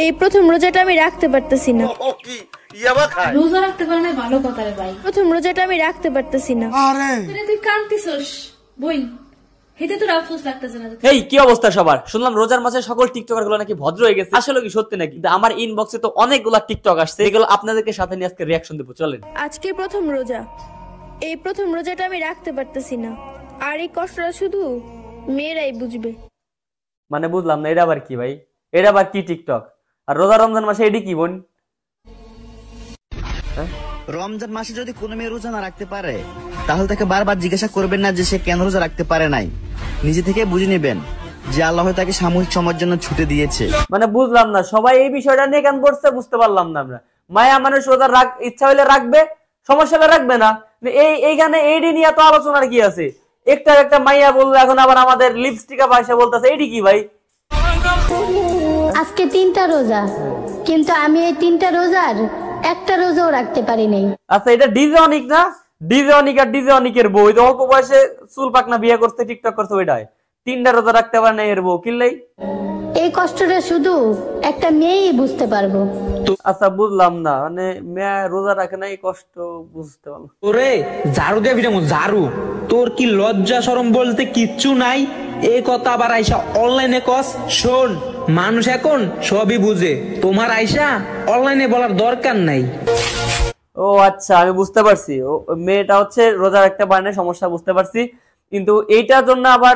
এই প্রথম রোজাটা আমি রাখতে পারতেছি না। রোজা রাখতে পারে না ভালো কথা রে ভাই। প্রথম রোজাটা আমি রাখতে পারতেছি না। আরে তুই কাঁদতেছস বইন, হেতে তোর আফসোস লাগতেছে না? এই কি অবস্থা সবার? শুনলাম রোজার মাসে সকল টিকটকার গুলো নাকি ভদ্র হয়ে গেছে। আসলে কি সত্যি নাকি? আমার ইনবক্সে তো অনেকগুলা টিকটক আসছে, এগুলো আপনাদেরকে সাথে নিয়ে আজকে রিয়াকশন দেবো। চলেন। আজকে প্রথম রোজা, এই প্রথম রোজাটা আমি রাখতে পারতেছি না, আর এই কষ্টটা শুধু মেয়েরাই বুঝবে। মানে বুঝলাম না, এটা আবার কি ভাই? এটা আবার কি টিকটক? আর রোজা রমজান মাসে এটি কি বোন? রমজান মাসে যদি কোনো মেয়ে রোজা না রাখতে পারে তাহলে তাকে বারবার জিজ্ঞাসা করবেন না যে সে কেন রোজা রাখতে পারে নাই। নিজে থেকে বুঝে নেবেন যে আল্লাহ তাকে সাময়িক সময়ের জন্য ছুটে দিয়েছে। মানে বুঝলাম না, সবাই এই বিষয়টা নিয়ে কেন পড়ছে বুঝতে পারলাম না আমরা। মায়া মানুষ রোজা ইচ্ছা হলে রাখবে, সমস্যা হলে রাখবে না। এইখানে এইডি নিয়ে তো আলোচনার কি আছে? একটা মাইয়া বললো, এখন আবার আমাদের লিপস্টিক ভাষা বলতেছে, এইডি কি ভাই? আজকে 3টা রোজা, কিন্তু আমি এই 3টা রোজার একটা রোজাও রাখতে পারি নাই। আচ্ছা, এটা ডিজে অনিক না? ডিজে অনিক আর ডিজে অনিকের বউ, অল্প বয়সে চুল পাকনা বিয়ে করতে টিকটক করছে, ওইটাই 3টা রোজা রাখতে পারে না এর বউ কিনলেই। এই কষ্টটা শুধু একটা মেয়েই বুঝতে পারবো। আচ্ছা বুঝলাম না, মানে মেয়ে রোজা রাখে না, এই কষ্ট বুঝতে পারলাম। ওরে ঝাড়ু দিয়ে ভিটামো ঝাড়ু, তোর কি লজ্জা শরম বলতে কিচ্ছু নাই? এই কথা আবার আইসা অনলাইনে কস। শোন, মানুষ এখন সবই বুঝে, তোমার আইসা অনলাইনে বলার দরকার নাই। ও আচ্ছা, আমি বুঝতে পারছি। ও মেয়েটা হচ্ছে রোজা রাখতে পারে না, সমস্যা বুঝতে পারছি। কিন্তু এইটার জন্য আবার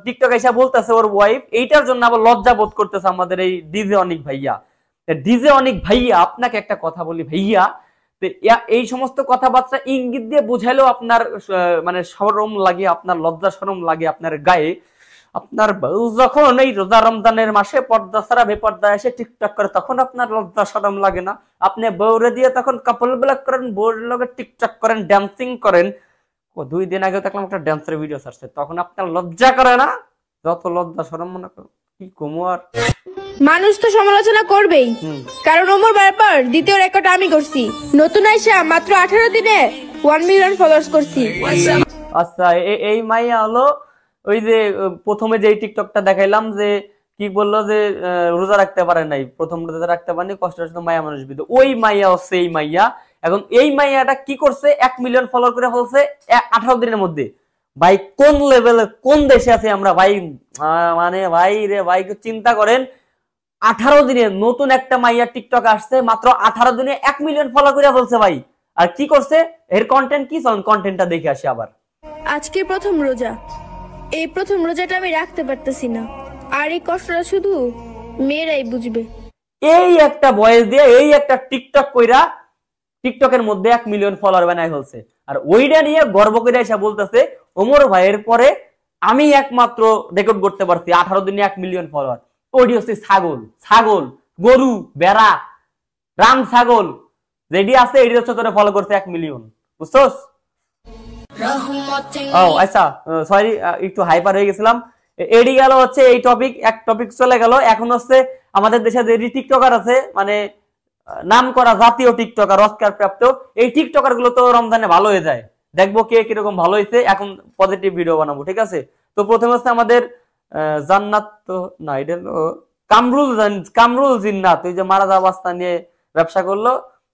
টিকটক এসে বলতেছে ওর ওয়াইফ, এইটার জন্য আবার লজ্জা বোধ করতেছে আমাদের এই ডিজে অনিক ভাইয়া। ডিজে অনিক ভাইয়া, আপনাকে একটা কথা বলি ভাইয়া, এই সমস্ত কথাবার্তা ইঙ্গিত দিয়ে বুঝাইলেও আপনার মানে শরম লাগে, আপনার লজ্জা শরম লাগে আপনার গায়ে। আপনার বউ যখন এই রোজা রমজানের মাসে পর্দা ছাড়া বেপর্দা এসে টিকটক করে, তখন আপনার লজ্জা শরম লাগে না? আপনি বউরে দিয়ে তখন কাপল ব্লক করেন, বউর লগে টিকটক করেন, ড্যান্সিং করেন। 2 দিন আগে দেখলাম একটা ড্যান্সের ভিডিও ছাড়ছে, তখন আপনার লজ্জা করে না? যত লজ্জা শরম মনে করো কি কমু। আর মানুষ তো সমালোচনা করবেই, কারণ ওমর ব্যাপার দ্বিতীয় রেকর্ড আমি করছি। নতুন আইসা মাত্র 18 দিনে 1 মিলিয়ন ফলোয়ার্স করছি। আচ্ছা, এই মাইয়া হলো ওই যে প্রথমে যে টিকটকটা দেখাইলাম, যে কি বললো যে রোজা রাখতে পারে নাই, প্রথম রোজা রাখতে পারেনি, কষ্ট মায়া মানুষ বিদ, ওই মাইয়া হচ্ছে এই মাইয়া। এখন এই মাইয়াটা কি করছে, 1 মিলিয়ন ফলোয়ার করে ফেলছে 18 দিনের মধ্যে। ভাই কোন লেভেলে, কোন দেশে আছে আমরা ভাই? মানে ভাই রে ভাই, চিন্তা করেন, 18 দিনে নতুন একটা মাইয়া টিকটক আসছে, মাত্র 18 দিনে 1 মিলিয়ন ফলো করে ফেলছে ভাই। আর কি করছে, এর কন্টেন্ট কি? চলুন কন্টেন্টটা দেখে আসি আবার। আজকে প্রথম রোজা, এই প্রথম রোজাটা আমি রাখতে পারতেছি না, আর এই কষ্টটা শুধু মেয়েরাই বুঝবে। এই একটা ভয়েস দিয়ে, এই একটা টিকটক কইরা টিকটকের মধ্যে 1 মিলিয়ন ফলোয়ার বানাই ফেলছে। আর ওইটা নিয়ে গর্ব করে এসে বলতেছে, ওমর ভাইয়ের পরে আমি একমাত্র রেকর্ড করতে পারছি 18 দিনে 1 মিলিয়ন ফলোয়ার। ওইটি হচ্ছে ছাগল, গরু, বেড়া, রাম ছাগল যেটি আছে, এটি হচ্ছে তোরে ফলো করছে 1 মিলিয়ন, বুঝছস? ও আচ্ছা, সরি, একটু হাইপার হয়ে গেছিলাম। এডি গেল হচ্ছে এই টপিক, এক টপিক চলে গেল। এখন হচ্ছে আমাদের দেশে যে টিকটকার আছে, মানে নাম করা জাতীয় টিকটকার, অস্কার প্রাপ্ত, এই টিকটকার গুলো তো রমজানে ভালো হয়ে যায়। দেখবো কে কিরকম ভালো হয়েছে, এখন পজিটিভ ভিডিও বানাবো, ঠিক আছে? তো প্রথমে হচ্ছে আমাদের জান্নাত, তো না এটা কামরুল জিন্নাত, ওই যে মারা যাওয়া অবস্থা নিয়ে ব্যবসা করলো,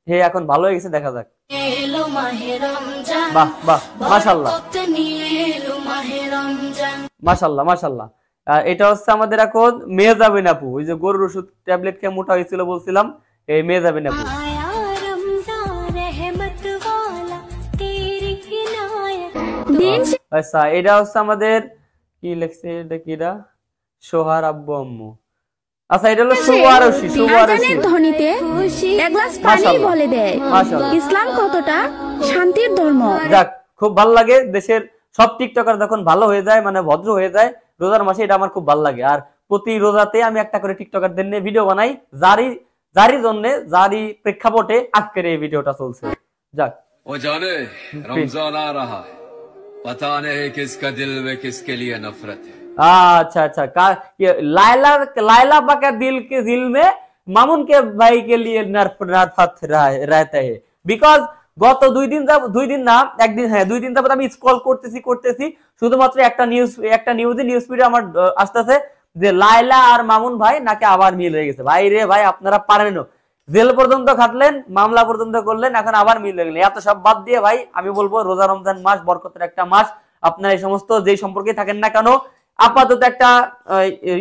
হে এখন ভালো হয়ে গেছে, দেখা যাক। বাহ বাহ, মাশাআল্লাহ মাশাআল্লাহ মাশাআল্লাহ। এটা হচ্ছে আমাদের এখন মেহজাবিন আপু, ওই যে গরুর ওষুধ ট্যাবলেট খেয়ে মোটা হয়েছিল বলছিলাম, এই মেহজাবিন আপু। আচ্ছা, এটা হচ্ছে আমাদের কি লিখছে, এটা কিরা? সোহার আব্বু আম্মু। আচ্ছা, এটা হলো সুবারশি ধ্বনিতে এক গ্লাস পানি বলে দেয় ইসলাম কতটা শান্তির ধর্ম। যাক, খুব ভালো লাগে দেশের সব টিকটকার যখন ভালো হয়ে যায়, মানে ভদ্র হয়ে যায় রোজার মাসে, এটা আমার খুব ভালো লাগে। আর প্রতি রোজাতে আমি একটা করে টিকটকারদের নিয়ে ভিডিও বানাই, যারই জন্য, যারই প্রেক্ষাপটে আজকের এই ভিডিওটা চলছে। যাক, ও জানে রমজান আ রাহা है पता नहीं किसका दिल में किसके लिए नफरत है। अच्छा अच्छा, लाइला का दिल में मामून के भाई के लिए नफरत रहता है। बिकज গত 2 দিন না একদিন, হ্যাঁ 2 দিন যাবত আমি স্ক্রল করতেছি শুধুমাত্র একটা নিউজ ফিডে আমার আসতেছে যে লাইলা আর মামুন ভাই নাকি আবার মিল হয়ে গেছে। ভাই রে ভাই, আপনারা পারেন, জেল পর্যন্ত খাটলেন, মামলা পর্যন্ত করলেন, এখন আবার মিল হয়ে গেলেন। এত সব বাদ দিয়ে ভাই আমি বলবো রোজা রমজান মাস বরকতের একটা মাস। আপনারা এই সমস্ত যেই সম্পর্কে থাকেন না কেন, আপাতত একটা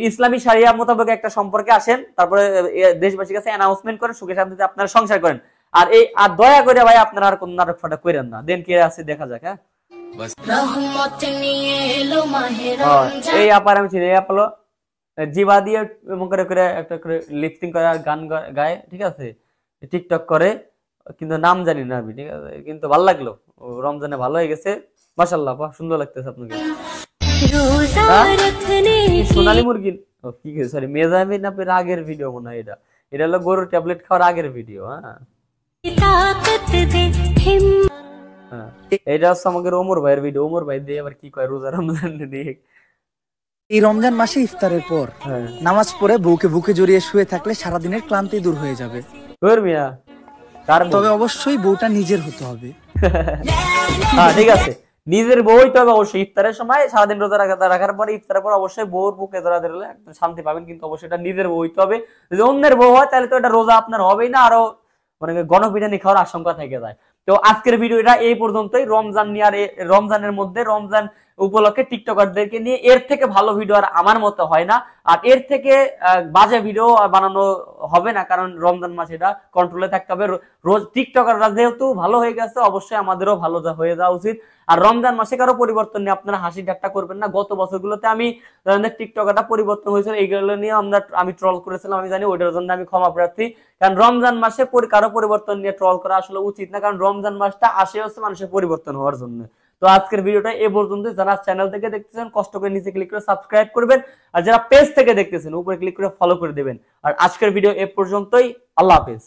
ইসলামী শরিয়া মোতাবেক একটা সম্পর্কে আসেন, তারপরে দেশবাসীর কাছে অ্যানাউন্সমেন্ট করেন, সুখে শান্তিতে আপনারা সংসার করেন। আর দয়া করে ভাই আপনারা আর কোন নাটক ফাটক করেন না। দেন কে আছে দেখা যাক। হ্যাঁ, এই আপার আমি চিনি, এই আপলো জিবা দিয়ে এমন করে করে একটা করে লিপসিং করে আর গান গায়, ঠিক আছে, টিকটক করে, কিন্তু নাম জানি না আমি, ঠিক আছে, কিন্তু ভালো লাগলো, রমজানে ভালো হয়ে গেছে, মাশাআল্লাহ, সুন্দর লাগতেছে আপনাকে। সোনালী মুরগি, কি সরি, মেজামিন আপনার আগের ভিডিও মনে হয়, এটা হলো গরুর ট্যাবলেট খাওয়ার আগের ভিডিও। হ্যাঁ, এটা হচ্ছে আমাদের ওমর ভাইয়ের ভিডিও। ওমর ভাই দিয়ে আবার কি কয় রোজা রমজান দিয়ে। এই রমজান মাসে ইফতারের পর নামাজ পড়ে বউকে বুকে জড়িয়ে শুয়ে থাকলে সারাদিনের ক্লান্তি দূর হয়ে যাবে। তবে অবশ্যই বউটা নিজের হতে হবে। হ্যাঁ, ঠিক আছে, নিজের বউই তো অবশ্যই ইফতারের সময় সারাদিন রোজা রাখার পরে ইফতারের পর অবশ্যই বউর বুকে জড়া ধরলে একদম শান্তি পাবেন, কিন্তু অবশ্যই এটা নিজের বউ হইতে হবে। যদি অন্যের বউ হয় তাহলে তো এটা রোজা আপনার হবেই না, আরো মানে গণপিটানি খাওয়ার আশঙ্কা থেকে যায়। তো আজকের ভিডিওটা এই পর্যন্তই। রমজান নিয়ে আর রমজানের মধ্যে রমজান উপলক্ষে টিকটকারদেরকে নিয়ে এর থেকে ভালো ভিডিও আর আমার মতো হয় না, আর এর থেকে বাজে ভিডিও বানানো হবে না, কারণ রমজান মাস এটা কন্ট্রোলে থাকতে হবে। রোজ টিকটকাররা যেহেতু ভালো হয়ে গেছে, অবশ্যই আমাদেরও ভালো হয়ে যাওয়া উচিত। আর রমজান মাসে কারো পরিবর্তন নিয়ে আপনারা হাসি ঠাট্টা করবেন না। গত বছরগুলোতে আমি টিকটকারটা পরিবর্তন হয়েছিল, এইগুলো নিয়ে আমি ট্রল করেছিলাম, আমি জানি, ওইটার জন্য আমি ক্ষমা প্রার্থী। কারণ রমজান মাসে কারো পরিবর্তন নিয়ে ট্রল করা আসলে উচিত না, কারণ রমজান মাসটা আসে হচ্ছে মানুষের পরিবর্তন হওয়ার জন্য। তো আজকের ভিডিওটা এ পর্যন্ত। যারা চ্যানেল থেকে দেখতেছেন কষ্ট করে নিচে ক্লিক করে সাবস্ক্রাইব করবেন, আর যারা পেজ থেকে দেখতেছেন উপরে ক্লিক করে ফলো করে দেবেন। আর আজকের ভিডিও এ পর্যন্তই। আল্লাহ হাফেজ।